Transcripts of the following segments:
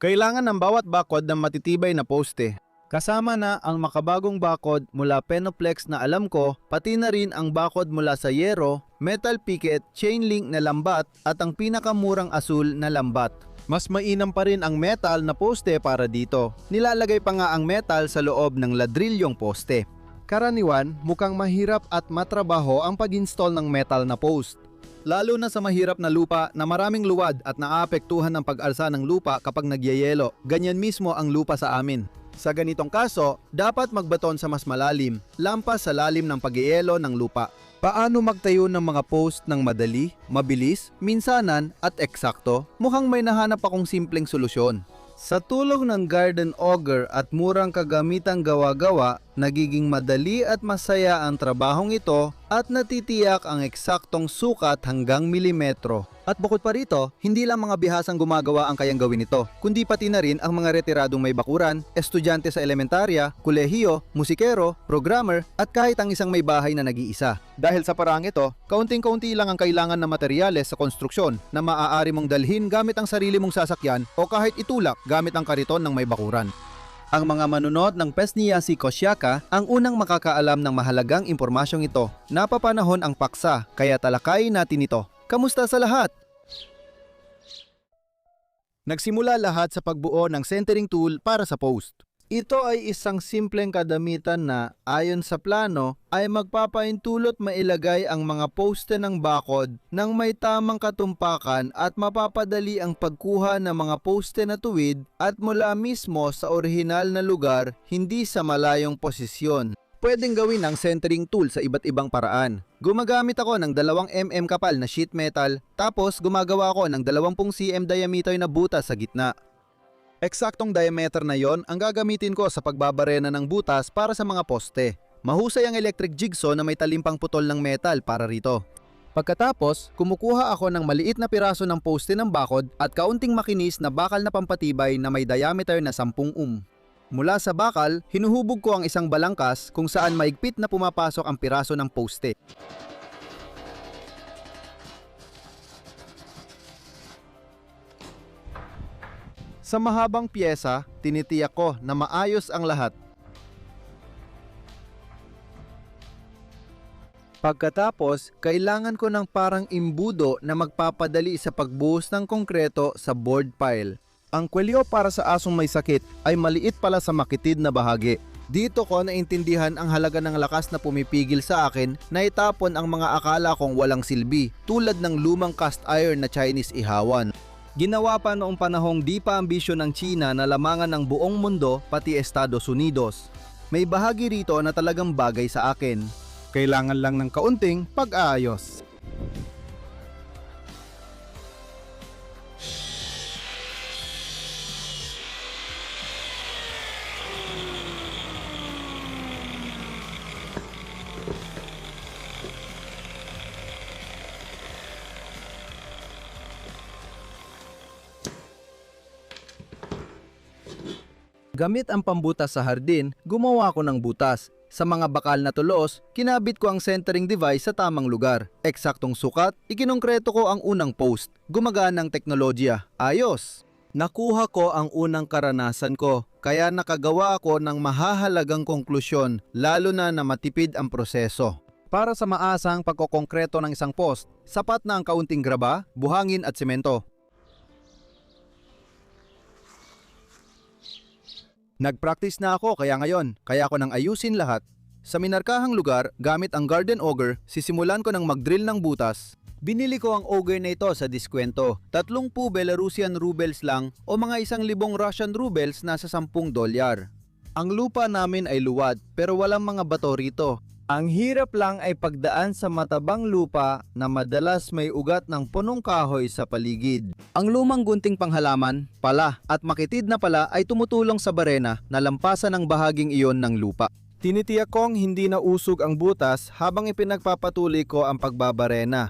Kailangan ng bawat bakod ng matitibay na poste. Kasama na ang makabagong bakod mula Penoplex na alam ko, pati na rin ang bakod mula sa yero, metal picket, chain link na lambat at ang pinakamurang asul na lambat. Mas mainam pa rin ang metal na poste para dito. Nilalagay pa nga ang metal sa loob ng ladrilyong poste. Karaniwan, mukhang mahirap at matrabaho ang pag-install ng metal na post. Lalo na sa mahirap na lupa na maraming luwad at naaapektuhan ng pag-alsa ng lupa kapag nagyayelo. Ganyan mismo ang lupa sa amin. Sa ganitong kaso, dapat magbaton sa mas malalim, lampas sa lalim ng pag-ielo ng lupa. Paano magtayo ng mga post ng madali, mabilis, minsanan at eksakto? Mukhang may nahanap akong simpleng solusyon. Sa tulong ng garden auger at murang kagamitang gawa-gawa, nagiging madali at masaya ang trabahong ito at natitiyak ang eksaktong sukat hanggang milimetro. At bukod pa rito, hindi lang mga bihasang gumagawa ang kayang gawin ito, kundi pati na rin ang mga retiradong may bakuran, estudyante sa elementarya, kolehiyo, musikero, programmer, at kahit ang isang may bahay na nag-iisa. Dahil sa paraang ito, kaunting-kaunti lang ang kailangan na materyales sa konstruksyon na maaari mong dalhin gamit ang sarili mong sasakyan o kahit itulak gamit ang kariton ng may bakuran. Ang mga manunod ng Pesniya Kosyaka ang unang makakaalam ng mahalagang impormasyong ito. Napapanahon ang paksa, kaya talakayin natin ito. Kamusta sa lahat? Nagsimula lahat sa pagbuo ng centering tool para sa post. Ito ay isang simpleng kadamitan na, ayon sa plano, ay magpapaintulot mailagay ang mga poste ng bakod ng may tamang katumpakan at mapapadali ang pagkuha ng mga poste na tuwid at mula mismo sa orihinal na lugar, hindi sa malayong posisyon. Pwedeng gawin ang centering tool sa iba't ibang paraan. Gumagamit ako ng 2 mm kapal na sheet metal, tapos gumagawa ako ng 20 cm diameter na butas sa gitna. Eksaktong diameter na yon ang gagamitin ko sa pagbabarena ng butas para sa mga poste. Mahusay ang electric jigsaw na may talimpang putol ng metal para rito. Pagkatapos, kumukuha ako ng maliit na piraso ng poste ng bakod at kaunting makinis na bakal na pampatibay na may diameter na 10 Mula sa bakal, hinuhubog ko ang isang balangkas kung saan maigpit na pumapasok ang piraso ng poste. Sa mahabang piyesa, tinitiyak ko na maayos ang lahat. Pagkatapos, kailangan ko ng parang imbudo na magpapadali sa pagbuhos ng konkreto sa board pile. Ang kwelyo para sa asong may sakit ay maliit pala sa makitid na bahagi. Dito ko naintindihan ang halaga ng lakas na pumipigil sa akin na itapon ang mga akala kong walang silbi tulad ng lumang cast iron na Chinese ihawan. Ginawa pa noong panahong di pa ambisyon ng China na lamangan ng buong mundo pati Estados Unidos. May bahagi rito na talagang bagay sa akin. Kailangan lang ng kaunting pag-aayos. Gamit ang pambutas sa hardin, gumawa ko ng butas. Sa mga bakal na tulos, kinabit ko ang centering device sa tamang lugar. Eksaktong sukat, ikinongkreto ko ang unang post. Gumagana ang teknolohiya. Ayos! Nakuha ko ang unang karanasan ko, kaya nakagawa ako ng mahahalagang konklusyon, lalo na matipid ang proseso. Para sa maasang pagkokongkreto ng isang post, sapat na ang kaunting graba, buhangin at semento. Nag-practice na ako kaya ngayon, kaya ko nang ayusin lahat. Sa minarkahang lugar, gamit ang garden auger, sisimulan ko ng mag-drill ng butas. Binili ko ang auger na ito sa diskwento. 30 Belarusian rubles lang o mga 1,000 Russian rubles nasa $10. Ang lupa namin ay luwad pero walang mga bato rito. Ang hirap lang ay pagdaan sa matabang lupa na madalas may ugat ng punong kahoy sa paligid. Ang lumang gunting panghalaman, pala at makitid na pala ay tumutulong sa barena na lampasan ang bahaging iyon ng lupa. Tinitiyak kong hindi na usog ang butas habang ipinagpapatuloy ko ang pagbabarena.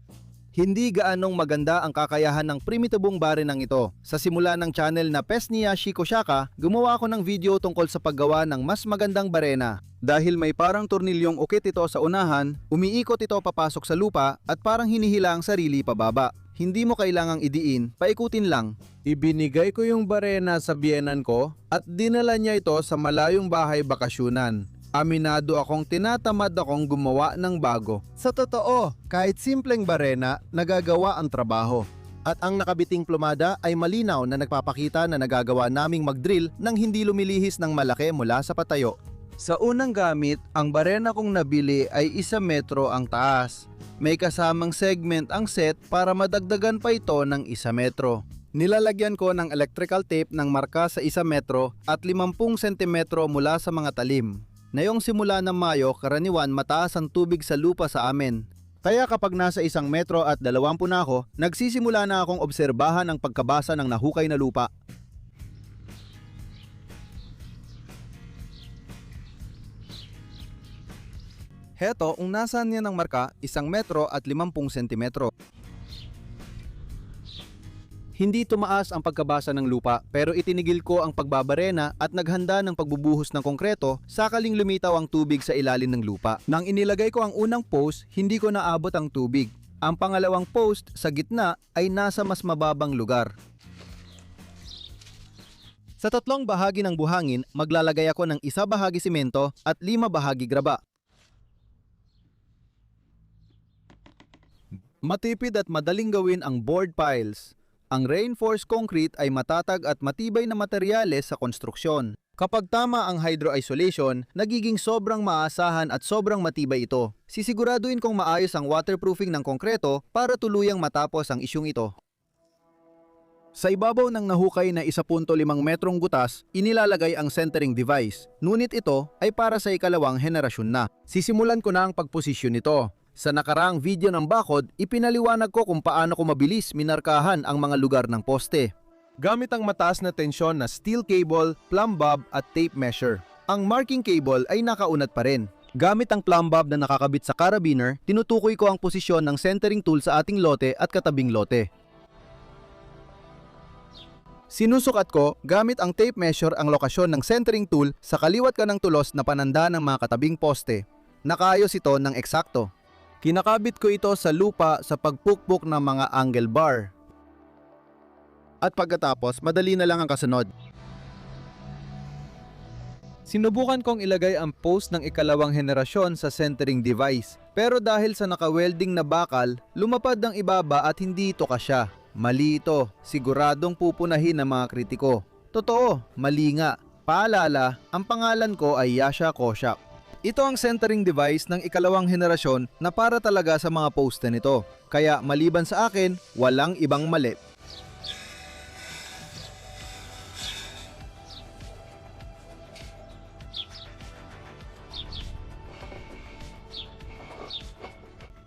Hindi gaanong maganda ang kakayahan ng primitibong barenang ito. Sa simula ng channel na Pesniya Kosyaka, gumawa ako ng video tungkol sa paggawa ng mas magandang barena. Dahil may parang tornilyong ukit ito sa unahan, umiikot ito papasok sa lupa at parang hinihila ang sarili pababa. Hindi mo kailangang idiin, paikutin lang. Ibinigay ko yung barena sa biyenan ko at dinala niya ito sa malayong bahay bakasyunan. Aminado akong tinatamad akong gumawa ng bago. Sa totoo, kahit simpleng barena, nagagawa ang trabaho. At ang nakabiting plumada ay malinaw na nagpapakita na nagagawa naming mag-drill nang hindi lumilihis ng malaki mula sa patayo. Sa unang gamit, ang barena kong nabili ay 1 metro ang taas. May kasamang segment ang set para madagdagan pa ito ng 1 metro. Nilalagyan ko ng electrical tape ng marka sa 1 metro at 50 sentimetro mula sa mga talim. Ngayong simula ng Mayo, karaniwan mataas ang tubig sa lupa sa amin. Kaya kapag nasa 1 metro at 20 na ako, nagsisimula na akong obserbahan ang pagkabasa ng nahukay na lupa. Heto, kung nasaan niya ng marka, 1 metro at 50 sentimetro. Hindi tumaas ang pagkabasa ng lupa pero itinigil ko ang pagbabarena at naghanda ng pagbubuhos ng konkreto sakaling lumitaw ang tubig sa ilalim ng lupa. Nang inilagay ko ang unang post, hindi ko naabot ang tubig. Ang pangalawang post sa gitna ay nasa mas mababang lugar. Sa 3 bahagi ng buhangin, maglalagay ako ng 1 bahagi simento at 5 bahagi graba. Matipid at madaling gawin ang board piles. Ang reinforced concrete ay matatag at matibay na materyales sa konstruksyon. Kapag tama ang hydro-isolation, nagiging sobrang maasahan at sobrang matibay ito. Sisiguraduhin kong maayos ang waterproofing ng konkreto para tuluyang matapos ang isyung ito. Sa ibabaw ng nahukay na 1.5 metrong gutas, inilalagay ang centering device. Ngunit ito ay para sa ikalawang henerasyon na. Sisimulan ko na ang pagposisyon nito. Sa nakaraang video ng bakod, ipinaliwanag ko kung paano ko mabilis minarkahan ang mga lugar ng poste. Gamit ang mataas na tensyon na steel cable, plumb bob at tape measure. Ang marking cable ay nakaunat pa rin. Gamit ang plumb bob na nakakabit sa carabiner, tinutukoy ko ang posisyon ng centering tool sa ating lote at katabing lote. Sinusukat ko gamit ang tape measure ang lokasyon ng centering tool sa kaliwat kanang tulos na pananda ng mga katabing poste. Nakaayos ito ng eksakto. Kinakabit ko ito sa lupa sa pagpukpok ng mga angle bar. At pagkatapos, madali na lang ang kasunod. Sinubukan kong ilagay ang post ng ikalawang henerasyon sa centering device. Pero dahil sa naka-welding na bakal, lumapad ang ibaba at hindi ito kasya. Mali ito. Siguradong pupunahin ng mga kritiko. Totoo, mali nga. Paalala, ang pangalan ko ay Yasha Koshak. Ito ang centering device ng ikalawang henerasyon na para talaga sa mga poste nito. Kaya maliban sa akin, walang ibang mali.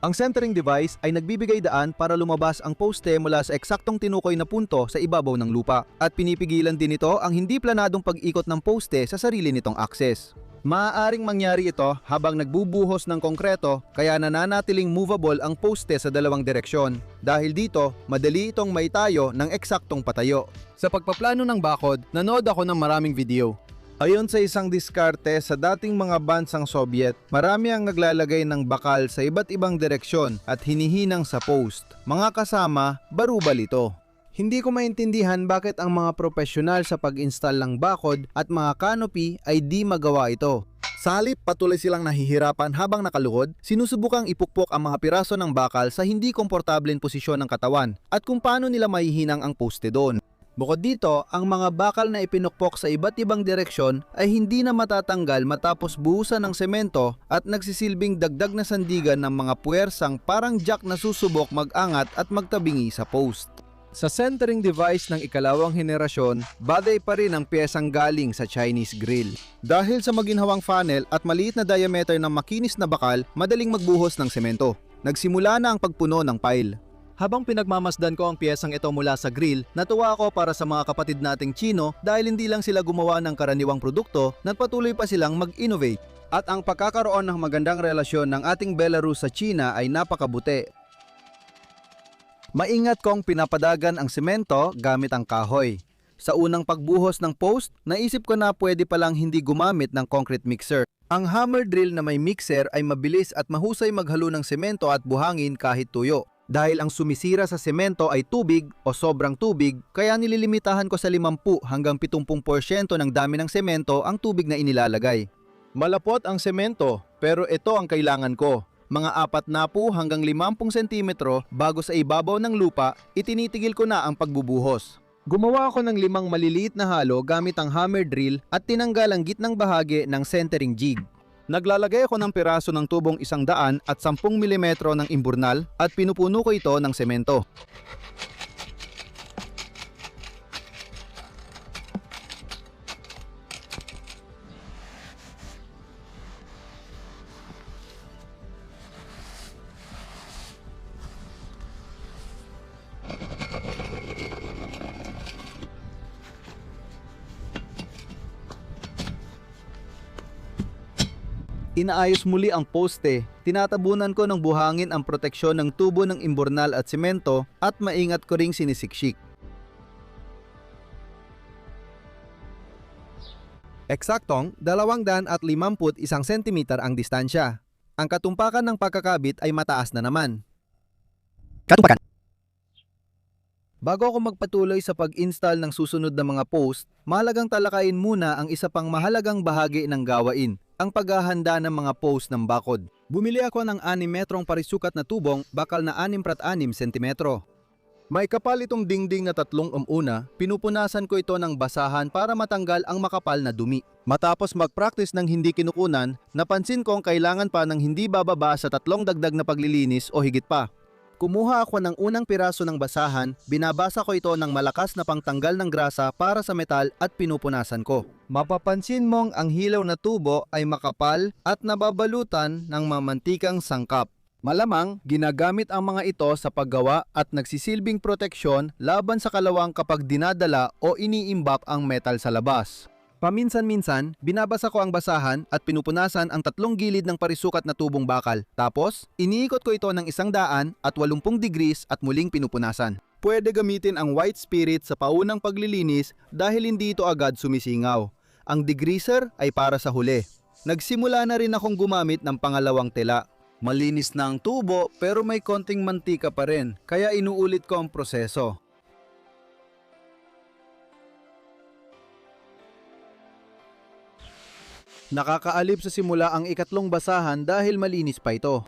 Ang centering device ay nagbibigay daan para lumabas ang poste mula sa eksaktong tinukoy na punto sa ibabaw ng lupa. At pinipigilan din ito ang hindi planadong pag-ikot ng poste sa sarili nitong akses. Maaaring mangyari ito habang nagbubuhos ng konkreto kaya nananatiling movable ang poste sa dalawang direksyon. Dahil dito, madali itong maitayo ng eksaktong patayo. Sa pagpaplano ng bakod, nanood ako ng maraming video. Ayon sa isang diskarte sa dating mga bansang Soviet, marami ang naglalagay ng bakal sa iba't ibang direksyon at hinihinang sa post. Mga kasama, barubal ito. Hindi ko maintindihan bakit ang mga profesional sa pag-install ng bakod at mga canopy ay di magawa ito. Sa halip, patuloy silang nahihirapan habang nakaluhod, sinusubukang ipukpok ang mga piraso ng bakal sa hindi komportableng posisyon ng katawan at kung paano nila mahihinang ang poste doon. Bukod dito, ang mga bakal na ipinukpok sa iba't ibang direksyon ay hindi na matatanggal matapos buhusan ng semento at nagsisilbing dagdag na sandigan ng mga puwersang parang jack na susubok mag-angat at magtabingi sa post. Sa centering device ng ikalawang henerasyon, baday pa rin ang piyesang galing sa Chinese grill. Dahil sa maginhawang funnel at maliit na diameter ng makinis na bakal, madaling magbuhos ng semento. Nagsimula na ang pagpuno ng pile. Habang pinagmamasdan ko ang piyesang ito mula sa grill, natuwa ako para sa mga kapatid nating Chino dahil hindi lang sila gumawa ng karaniwang produkto, nagpatuloy pa silang mag-innovate. At ang pagkakaroon ng magandang relasyon ng ating Belarus sa China ay napakabuti. Maingat kong pinapadagan ang semento gamit ang kahoy. Sa unang pagbuhos ng post, naisip ko na pwede palang hindi gumamit ng concrete mixer. Ang hammer drill na may mixer ay mabilis at mahusay maghalo ng semento at buhangin kahit tuyo. Dahil ang sumisira sa semento ay tubig o sobrang tubig, kaya nililimitahan ko sa 50 hanggang 70% ng dami ng semento ang tubig na inilalagay. Malapot ang semento, pero ito ang kailangan ko. Mga 40 hanggang 50 sentimetro bago sa ibabaw ng lupa, itinitigil ko na ang pagbubuhos. Gumawa ako ng 5 maliliit na halo gamit ang hammer drill at tinanggal ang gitnang bahagi ng centering jig. Naglalagay ako ng piraso ng tubong 100 at 10 mm ng imburnal at pinupuno ko ito ng semento. Inaayos muli ang poste, tinatabunan ko ng buhangin ang proteksyon ng tubo ng imburnal at semento at maingat ko ring sinisiksik. Eksaktong 251 cm ang distansya. Ang katumpakan ng pagkakabit ay mataas na naman. Katumpakan. Bago ako magpatuloy sa pag-install ng susunod na mga post, mahalagang talakayin muna ang isa pang mahalagang bahagi ng gawain, ang paghahanda ng mga post ng bakod. Bumili ako ng 6 metrong parisukat na tubong, bakal na 6x6 cm. May kapal itong dingding na 3 umuna, pinupunasan ko ito ng basahan para matanggal ang makapal na dumi. Matapos mag-practice ng hindi kinukunan, napansin kong kailangan pa ng hindi bababa sa 3 dagdag na paglilinis o higit pa. Kumuha ako ng unang piraso ng basahan, binabasa ko ito ng malakas na pangtanggal ng grasa para sa metal at pinupunasan ko. Mapapansin mong ang hilaw na tubo ay makapal at nababalutan ng mamantikang sangkap. Malamang, ginagamit ang mga ito sa paggawa at nagsisilbing proteksyon laban sa kalawang kapag dinadala o iniimbak ang metal sa labas. Paminsan-minsan, binabasa ko ang basahan at pinupunasan ang 3 gilid ng parisukat na tubong bakal. Tapos, iniikot ko ito ng 180 degrees at muling pinupunasan. Pwede gamitin ang white spirit sa paunang paglilinis dahil hindi ito agad sumisingaw. Ang degreaser ay para sa huli. Nagsimula na rin akong gumamit ng pangalawang tela. Malinis na ang tubo pero may konting mantika pa rin, kaya inuulit ko ang proseso. Nakakaalip sa simula ang ikatlong basahan dahil malinis pa ito.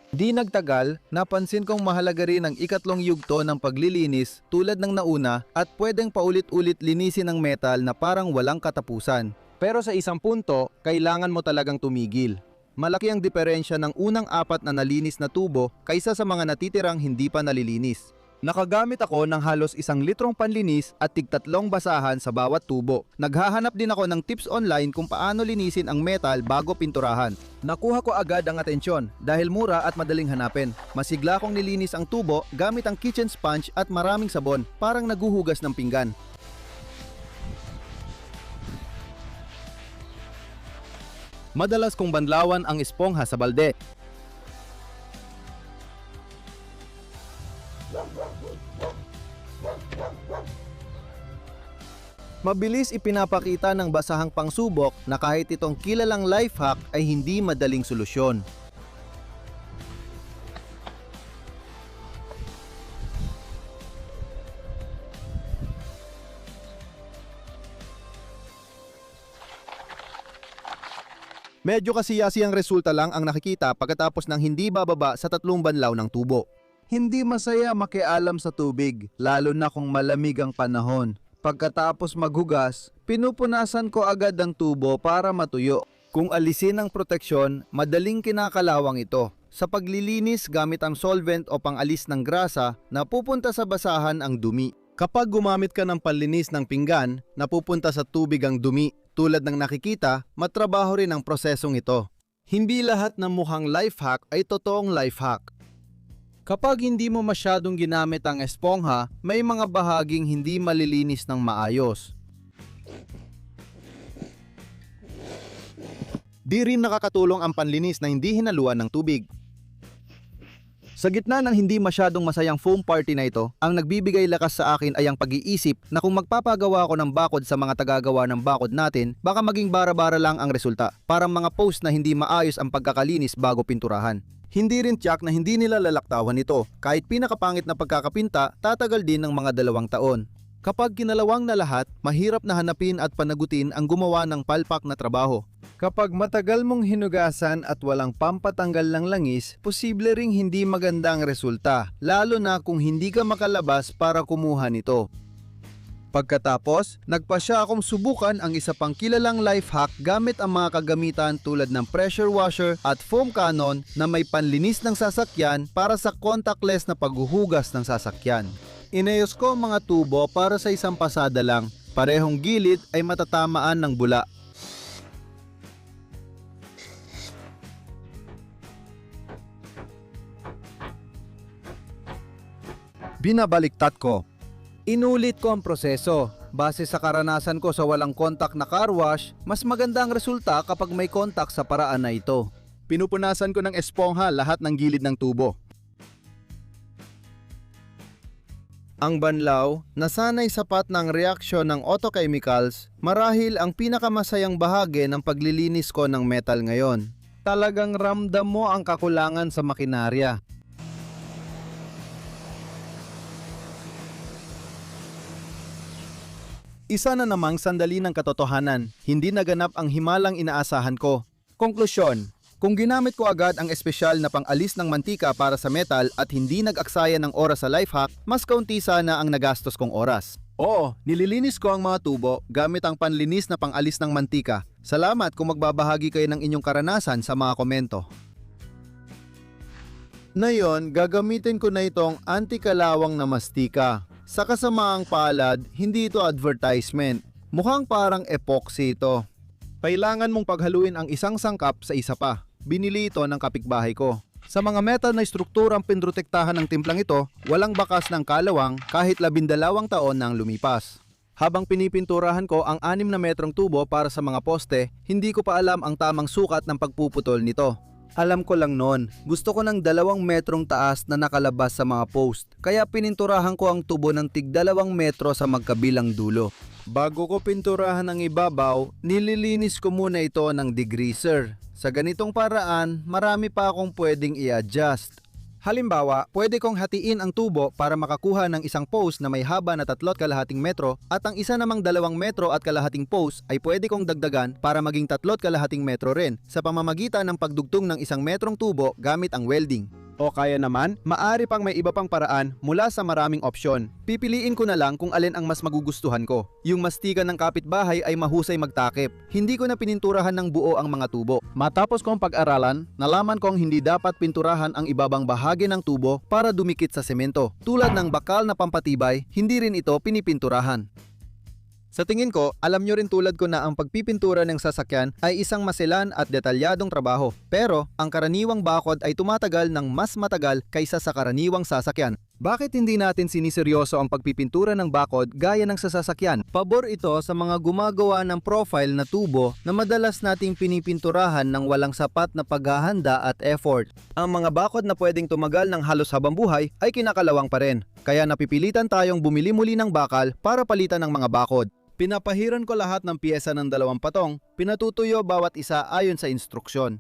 Di nagtagal, napansin kong mahalaga rin ang ikatlong yugto ng paglilinis tulad ng nauna at pwedeng paulit-ulit linisin ang metal na parang walang katapusan. Pero sa isang punto, kailangan mo talagang tumigil. Malaki ang diferensya ng unang 4 na nalinis na tubo kaysa sa mga natitirang hindi pa nalilinis. Nakagamit ako ng halos 1 litrong panlinis at tig-3 basahan sa bawat tubo. Naghahanap din ako ng tips online kung paano linisin ang metal bago pinturahan. Nakuha ko agad ang atensyon dahil mura at madaling hanapin. Masigla kong nilinis ang tubo gamit ang kitchen sponge at maraming sabon, parang naguhugas ng pinggan. Madalas kong banlawan ang espongha sa balde. Mabilis ipinapakita ng basahang pangsubok na kahit itong kilalang life hack ay hindi madaling solusyon. Medyo kasiyasi ang resulta lang ang nakikita pagkatapos ng hindi bababa sa 3 banlaw ng tubo. Hindi masaya makialam sa tubig, lalo na kung malamig ang panahon. Pagkatapos maghugas, pinupunasan ko agad ang tubo para matuyo. Kung alisin ang proteksyon, madaling kinakalawang ito. Sa paglilinis gamit ang solvent o pangalis ng grasa, napupunta sa basahan ang dumi. Kapag gumamit ka ng panlinis ng pinggan, napupunta sa tubig ang dumi. Tulad ng nakikita, matrabaho rin ang prosesong ito. Hindi lahat ng mukhang life hack ay totoong life hack. Kapag hindi mo masyadong ginamit ang espongha, may mga bahaging hindi malilinis ng maayos. Di rin nakakatulong ang panlinis na hindi hinaluan ng tubig. Sa gitna ng hindi masyadong masayang foam party na ito, ang nagbibigay lakas sa akin ay ang pag-iisip na kung magpapagawa ako ng bakod sa mga tagagawa ng bakod natin, baka maging bara-bara lang ang resulta. Parang mga post na hindi maayos ang pagkakalinis bago pinturahan. Hindi rin tiyak na hindi nila lalaktawan ito. Kahit pinakapangit na pagkakapinta, tatagal din ng mga 2 taon. Kapag kinalawang na lahat, mahirap na hanapin at panagutin ang gumawa ng palpak na trabaho. Kapag matagal mong hinugasan at walang pampatanggal ng langis, posible ring hindi maganda ang resulta, lalo na kung hindi ka makalabas para kumuha nito. Pagkatapos, nagpasya akong subukan ang isa pang kilalang life hack gamit ang mga kagamitan tulad ng pressure washer at foam cannon na may panlinis ng sasakyan para sa contactless na paghuhugas ng sasakyan. Inayos ko ang mga tubo para sa isang pasada lang. Parehong gilid ay matatamaan ng bula. Binabaliktad ko. Inulit ko ang proseso. Base sa karanasan ko sa walang kontak na car wash, mas maganda ang resulta kapag may kontak sa paraan na ito. Pinupunasan ko ng espongha lahat ng gilid ng tubo. Ang banlaw, nasanay sapat ng reaksyon ng autochemicals, marahil ang pinakamasayang bahagi ng paglilinis ko ng metal ngayon. Talagang ramdam mo ang kakulangan sa makinarya. Isa na namang sandali ng katotohanan, hindi naganap ang himalang inaasahan ko. Konklusyon, kung ginamit ko agad ang espesyal na pang-alis ng mantika para sa metal at hindi nag-aksaya ng oras sa life hack, mas kaunti sana ang nagastos kong oras. Oo, nililinis ko ang mga tubo gamit ang panlinis na pang-alis ng mantika. Salamat kung magbabahagi kayo ng inyong karanasan sa mga komento. Ngayon, gagamitin ko na itong anti-kalawang na mastika. Sa kasamaang palad, hindi ito advertisement. Mukhang parang epoxy ito. Kailangan mong paghaluin ang isang sangkap sa isa pa. Binili ito ng kapitbahay ko. Sa mga metal na strukturang pinrotektahan ng timplang ito, walang bakas ng kalawang kahit 12 taon nang lumipas. Habang pinipinturahan ko ang 6 na metrong tubo para sa mga poste, hindi ko pa alam ang tamang sukat ng pagpuputol nito. Alam ko lang noon, gusto ko ng 2 metrong taas na nakalabas sa mga post, kaya pininturahan ko ang tubo ng tig 2 metro sa magkabilang dulo. Bago ko pinturahan ang ibabaw, nililinis ko muna ito ng degreaser. Sa ganitong paraan, marami pa akong pwedeng i-adjust. Halimbawa, pwede kong hatiin ang tubo para makakuha ng isang post na may haba na 3.5 metro at ang isa namang 2 metro at kalahating post ay pwede kong dagdagan para maging 3.5 metro rin sa pamamagitan ng pagdugtong ng 1 metrong tubo gamit ang welding. O kaya naman, maari pang may iba pang paraan mula sa maraming opsyon. Pipiliin ko na lang kung alin ang mas magugustuhan ko. Yung mastika ng kapitbahay ay mahusay magtakip. Hindi ko na pininturahan ng buo ang mga tubo. Matapos kong pag-aralan, nalaman kong hindi dapat pinturahan ang ibabang bahagi ng tubo para dumikit sa semento. Tulad ng bakal na pampatibay, hindi rin ito pinipinturahan. Sa tingin ko, alam nyo rin tulad ko na ang pagpipintura ng sasakyan ay isang maselan at detalyadong trabaho. Pero, ang karaniwang bakod ay tumatagal ng mas matagal kaysa sa karaniwang sasakyan. Bakit hindi natin siniseryoso ang pagpipintura ng bakod gaya ng sa sasakyan? Pabor ito sa mga gumagawa ng profile na tubo na madalas nating pinipinturahan ng walang sapat na paghahanda at effort. Ang mga bakod na pwedeng tumagal ng halos habang buhay ay kinakalawang pa rin. Kaya napipilitan tayong bumili muli ng bakal para palitan ng mga bakod. Pinapahiran ko lahat ng piyesa ng 2 patong, pinatutuyo bawat isa ayon sa instruksyon.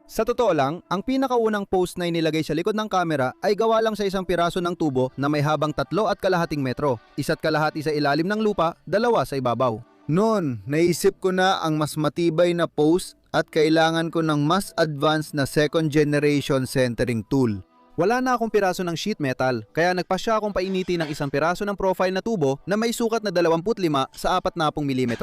Sa totoo lang, ang pinakaunang post na inilagay sa likod ng kamera ay gawa lang sa isang piraso ng tubo na may habang 3.5 metro, 1.5 sa ilalim ng lupa, 2 sa ibabaw. Noon, naisip ko na ang mas matibay na post at kailangan ko ng mas advanced na second generation centering tool. Wala na akong piraso ng sheet metal, kaya nagpasya akong painitin ng isang piraso ng profile na tubo na may sukat na 25 sa 40 mm.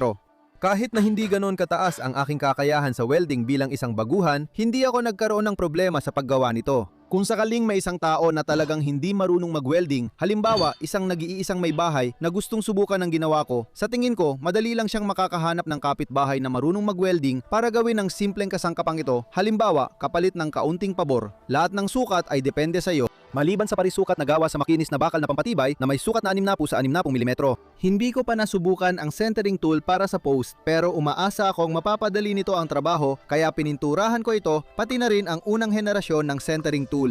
Kahit na hindi ganoon kataas ang aking kakayahan sa welding bilang isang baguhan, hindi ako nagkaroon ng problema sa paggawa nito. Kung sakaling may isang tao na talagang hindi marunong mag-welding, halimbawa isang nag-iisang may bahay na gustong subukan ng ginawa ko, sa tingin ko madali lang siyang makakahanap ng kapitbahay na marunong mag-welding para gawin ng simpleng kasangkapang ito, halimbawa kapalit ng kaunting pabor. Lahat ng sukat ay depende sa iyo, maliban sa parisukat na gawa sa makinis na bakal na pampatibay na may sukat na 60 sa 60 mm. Hindi ko pa nasubukan ang centering tool para sa post, pero umaasa akong mapapadali nito ang trabaho, kaya pininturahan ko ito pati na rin ang unang henerasyon ng centering tool.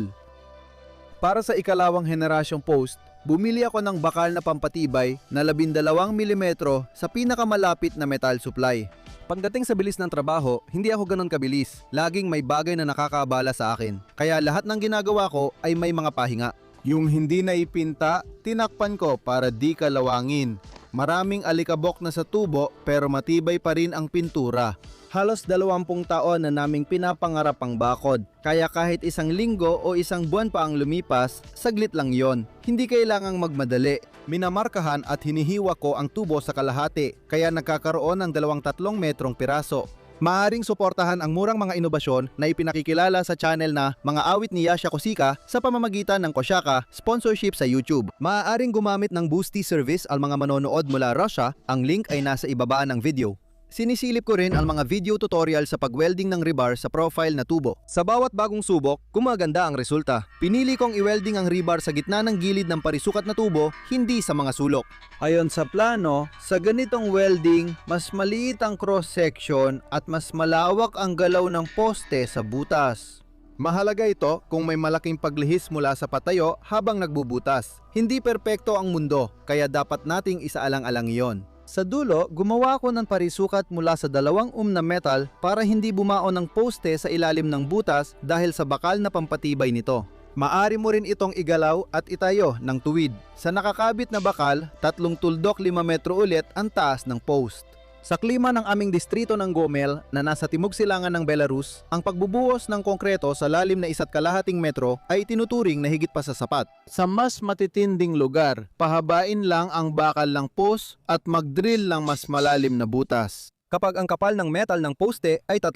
Para sa ikalawang henerasyong post, bumili ako ng bakal na pampatibay na 12 mm sa pinakamalapit na metal supply. Pagdating sa bilis ng trabaho, hindi ako ganun kabilis. Laging may bagay na nakakaabala sa akin. Kaya lahat ng ginagawa ko ay may mga pahinga. Yung hindi na ipinta, tinakpan ko para di kalawangin. Maraming alikabok na sa tubo pero matibay pa rin ang pintura. Halos 20 taon na naming pinapangarap ang bakod. Kaya kahit isang linggo o isang buwan pa ang lumipas, saglit lang yon. Hindi kailangang magmadali. Minamarkahan at hinihiwa ko ang tubo sa kalahati, kaya nagkakaroon ng 2-3 metrong piraso. Maaring suportahan ang murang mga inobasyon na ipinakikilala sa channel na Mga Awit ni Yasha Kosika sa pamamagitan ng Kosyaka sponsorship sa YouTube. Maaaring gumamit ng Boosty service ang mga manonood mula Russia, ang link ay nasa ibaba ng video. Sinisilip ko rin ang mga video tutorial sa pag-welding ng rebar sa profile na tubo. Sa bawat bagong subok, gumaganda ang resulta. Pinili kong i-welding ang rebar sa gitna ng gilid ng parisukat na tubo, hindi sa mga sulok. Ayon sa plano, sa ganitong welding, mas maliit ang cross-section at mas malawak ang galaw ng poste sa butas. Mahalaga ito kung may malaking paglihis mula sa patayo habang nagbubutas. Hindi perpekto ang mundo, kaya dapat nating isaalang-alang iyon. Sa dulo, gumawa ko ng parisukat mula sa 2 na metal para hindi bumaon ng poste sa ilalim ng butas dahil sa bakal na pampatibay nito. Maari mo rin itong igalaw at itayo ng tuwid. Sa nakakabit na bakal, 3 tuldok 5 metro ulit ang taas ng post. Sa klima ng aming distrito ng Gomel na nasa timog silangan ng Belarus, ang pagbubuhos ng konkreto sa lalim na 1.5 metro ay tinuturing na higit pa sa sapat. Sa mas matitinding lugar, pahabain lang ang bakal ng post at mag-drill ng mas malalim na butas. Kapag ang kapal ng metal ng poste ay 3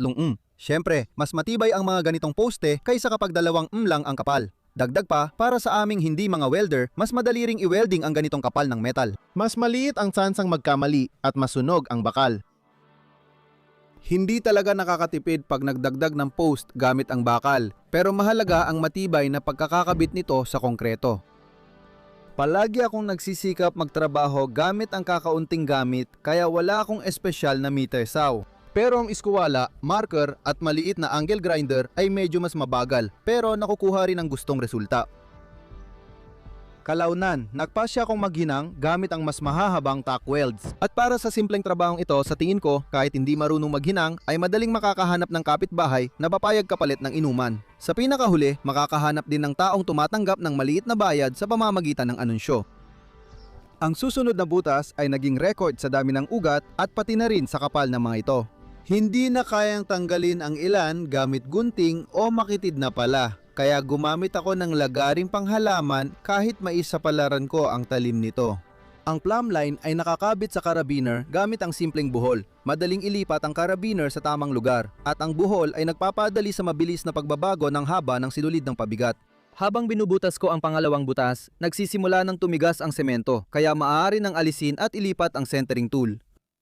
Siyempre, mas matibay ang mga ganitong poste kaysa kapag 2 lang ang kapal. Dagdag pa, para sa aming hindi mga welder, mas madali ring i-welding ang ganitong kapal ng metal. Mas maliit ang tsansang magkamali at masunog ang bakal. Hindi talaga nakakatipid pag nagdagdag ng post gamit ang bakal, pero mahalaga ang matibay na pagkakakabit nito sa konkreto. Palagi akong nagsisikap magtrabaho gamit ang kakaunting gamit kaya wala akong espesyal na meter saw. Pero ang iskuwala, marker at maliit na angle grinder ay medyo mas mabagal pero nakukuha rin ang gustong resulta. Kalaunan, nagpasya akong maghinang gamit ang mas mahahabang tack welds. At para sa simpleng trabahong ito, sa tingin ko, kahit hindi marunong maghinang, ay madaling makakahanap ng kapitbahay na papayag kapalit ng inuman. Sa pinakahuli, makakahanap din ng taong tumatanggap ng maliit na bayad sa pamamagitan ng anunsyo. Ang susunod na butas ay naging record sa dami ng ugat at pati na rin sa kapal ng mga ito. Hindi na kayang tanggalin ang ilan gamit gunting o makitid na pala, kaya gumamit ako ng lagaring panghalaman kahit maisapalaran ko ang talim nito. Ang plumb line ay nakakabit sa karabiner gamit ang simpleng buhol. Madaling ilipat ang karabiner sa tamang lugar at ang buhol ay nagpapadali sa mabilis na pagbabago ng haba ng sinulid ng pabigat. Habang binubutas ko ang pangalawang butas, nagsisimula ng tumigas ang semento kaya maaari nang alisin at ilipat ang centering tool.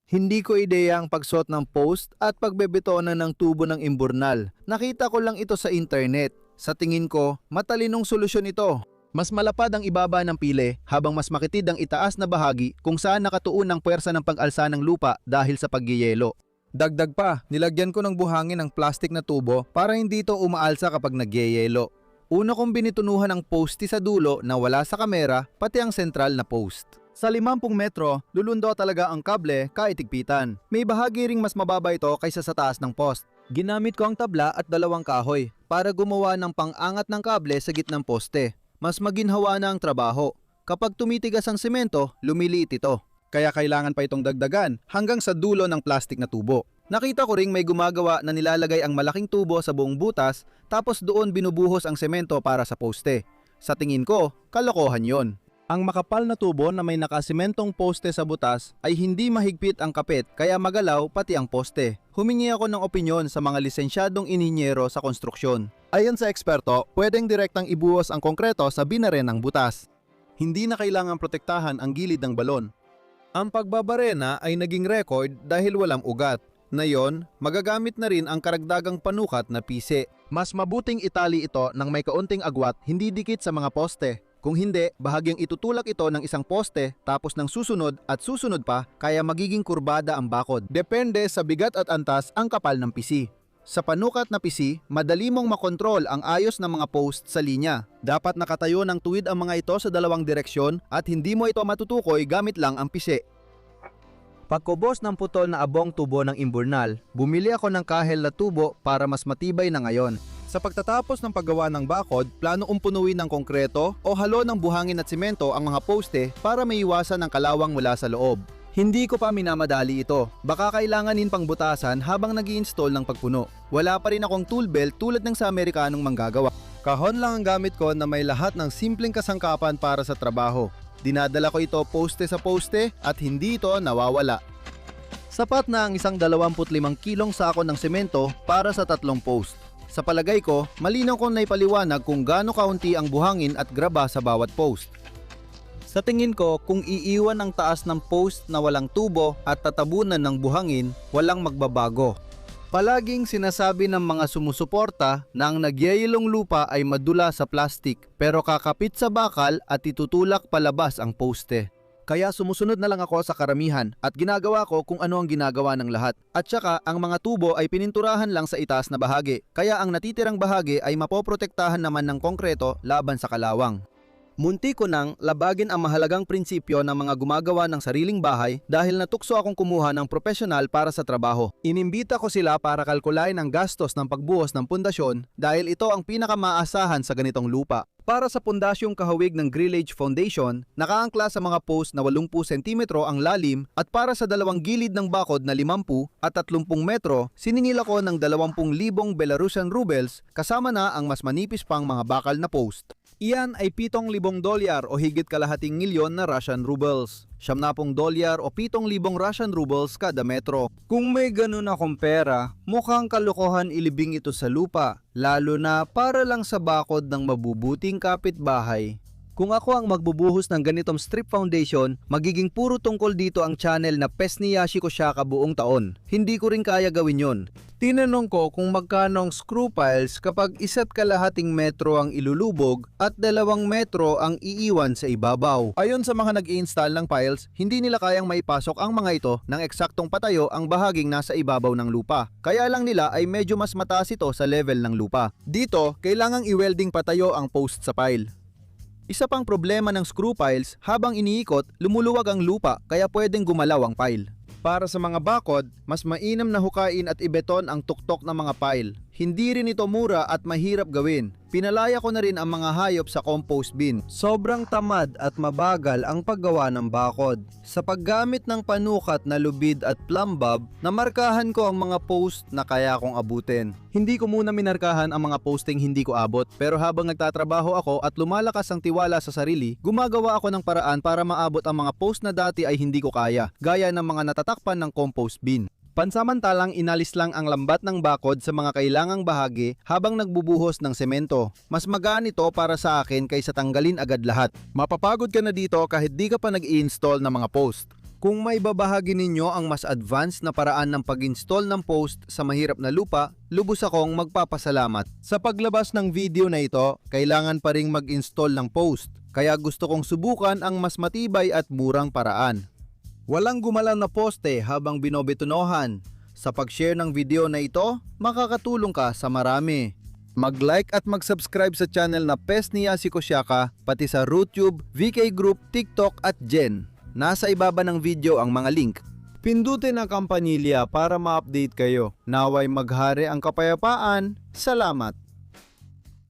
Hindi ko ideya ang pagsuot ng post at pagbebetonan ng tubo ng imburnal. Nakita ko lang ito sa internet. Sa tingin ko, matalinong solusyon ito. Mas malapad ang ibaba ng pile habang mas makitid ang itaas na bahagi kung saan nakatuon ang puwersa ng pag-alsa ng lupa dahil sa pagyeyelo. Dagdag pa, nilagyan ko ng buhangin ng plastic na tubo para hindi ito umaalsa kapag nagyeyelo. Una kong binitunuhan ang poste sa dulo na wala sa kamera pati ang sentral na post. Sa 50 metro, lulundo talaga ang kable kahit higpitan. May bahagi ring mas mababa ito kaysa sa taas ng post. Ginamit ko ang tabla at 2 kahoy para gumawa ng pang-angat ng kable sa gitnang poste. Mas maginhawa na ang trabaho. Kapag tumitigas ang semento, lumiliit ito. Kaya kailangan pa itong dagdagan hanggang sa dulo ng plastic na tubo. Nakita ko ring may gumagawa na nilalagay ang malaking tubo sa buong butas tapos doon binubuhos ang semento para sa poste. Sa tingin ko, kalokohan yon. Ang makapal na tubo na may nakasimentong poste sa butas ay hindi mahigpit ang kapit kaya magalaw pati ang poste. Humingi ako ng opinyon sa mga lisensyadong ininyero sa konstruksyon. Ayon sa eksperto, pwedeng direktang ibuhos ang konkreto sa binare ng butas. Hindi na kailangang protektahan ang gilid ng balon. Ang pagbabarena ay naging record dahil walang ugat. Ngayon, magagamit na rin ang karagdagang panukat na pise. Mas mabuting itali ito ng may kaunting agwat, hindi dikit sa mga poste. Kung hindi, bahagyang itutulak ito ng isang poste tapos ng susunod at susunod pa kaya magiging kurbada ang bakod. Depende sa bigat at antas ang kapal ng pisi. Sa panukat na pisi, madali mong makontrol ang ayos ng mga post sa linya. Dapat nakatayo ng tuwid ang mga ito sa 2 direksyon at hindi mo ito matutukoy gamit lang ang pisi. Pagkubos ng putol na abong tubo ng imburnal, bumili ako ng kahel na tubo para mas matibay na ngayon. Sa pagtatapos ng paggawa ng bakod, plano umpunuin ng konkreto o halo ng buhangin at simento ang mga poste para maiwasan ang kalawang mula sa loob. Hindi ko pa minamadali ito. Baka kailanganin pang butasan habang nag-i-install ng pagpuno. Wala pa rin akong tool belt tulad ng sa Amerikanong manggagawa. Kahon lang ang gamit ko na may lahat ng simpleng kasangkapan para sa trabaho. Dinadala ko ito poste sa poste at hindi ito nawawala. Sapat na ang isang 25 kilong sako ng semento para sa 3 post. Sa palagay ko, malinaw kong naipaliwanag kung gaano kaunti ang buhangin at graba sa bawat post. Sa tingin ko, kung iiwan ang taas ng post na walang tubo at tatabunan ng buhangin, walang magbabago. Palaging sinasabi ng mga sumusuporta na ang nagyayelong lupa ay madula sa plastik pero kakapit sa bakal at itutulak palabas ang poste. Kaya sumusunod na lang ako sa karamihan at ginagawa ko kung ano ang ginagawa ng lahat. At saka ang mga tubo ay pininturahan lang sa itaas na bahagi, kaya ang natitirang bahagi ay mapoprotektahan naman ng konkreto laban sa kalawang. Munti ko nang labagin ang mahalagang prinsipyo ng mga gumagawa ng sariling bahay dahil natukso akong kumuha ng profesional para sa trabaho. Inimbita ko sila para kalkulain ang gastos ng pagbuhos ng pundasyon dahil ito ang pinakamaasahan sa ganitong lupa. Para sa pundasyong kahawig ng grillage foundation, nakaangkla sa mga post na 80 cm ang lalim at para sa dalawang gilid ng bakod na 50 at 30 metro, siningil ako ng 20,000 Belarusian rubles kasama na ang mas manipis pang mga bakal na post. Iyan ay $7,000 o higit kalahating milyon na Russian rubles. $70 o 7,000 Russian rubles kada metro. Kung may ganun akong pera, mukhang kalokohan ilibing ito sa lupa, lalo na para lang sa bakod ng mabubuting kapitbahay. Kung ako ang magbubuhos ng ganitong strip foundation, magiging puro tungkol dito ang channel na Pes ni Yashiko Shaka buong taon. Hindi ko rin kaya gawin yon. Tinanong ko kung magkano ang screw piles kapag 1.5 metro ang ilulubog at 2 metro ang iiwan sa ibabaw. Ayon sa mga nag-i-install ng piles, hindi nila kayang maipasok ang mga ito ng eksaktong patayo ang bahaging nasa ibabaw ng lupa. Kaya lang nila ay medyo mas mataas ito sa level ng lupa. Dito, kailangang i-welding patayo ang post sa pile. Isa pang problema ng screw piles, habang iniikot, lumuluwag ang lupa kaya pwedeng gumalaw ang pile. Para sa mga bakod, mas mainam na hukain at ibeton ang tuktok ng mga pile. Hindi rin ito mura at mahirap gawin. Pinalaya ko na rin ang mga hayop sa compost bin. Sobrang tamad at mabagal ang paggawa ng bakod. Sa paggamit ng panukat na lubid at plumbab, namarkahan ko ang mga post na kaya kong abutin. Hindi ko muna minarkahan ang mga posting hindi ko abot, pero habang nagtatrabaho ako at lumalakas ang tiwala sa sarili, gumagawa ako ng paraan para maabot ang mga post na dati ay hindi ko kaya, gaya ng mga natatakpan ng compost bin. Pansamantalang inalis lang ang lambat ng bakod sa mga kailangang bahagi habang nagbubuhos ng semento. Mas magaan ito para sa akin kaysa tanggalin agad lahat. Mapapagod ka na dito kahit di ka pa nag-i-install ng mga post. Kung may babahagi ninyo ang mas advanced na paraan ng pag-install ng post sa mahirap na lupa, lubos akong magpapasalamat. Sa paglabas ng video na ito, kailangan pa ring mag-install ng post. Kaya gusto kong subukan ang mas matibay at murang paraan. Walang gumalaw na poste habang binobetonohan. Sa pag-share ng video na ito, makakatulong ka sa marami. Mag-like at mag-subscribe sa channel na Pes ni Yashiko Shaka, pati sa RootTube, VK Group, TikTok at Gen. Nasa ibaba ng video ang mga link. Pindutin ang kampanilya para ma-update kayo. Naway maghari ang kapayapaan. Salamat!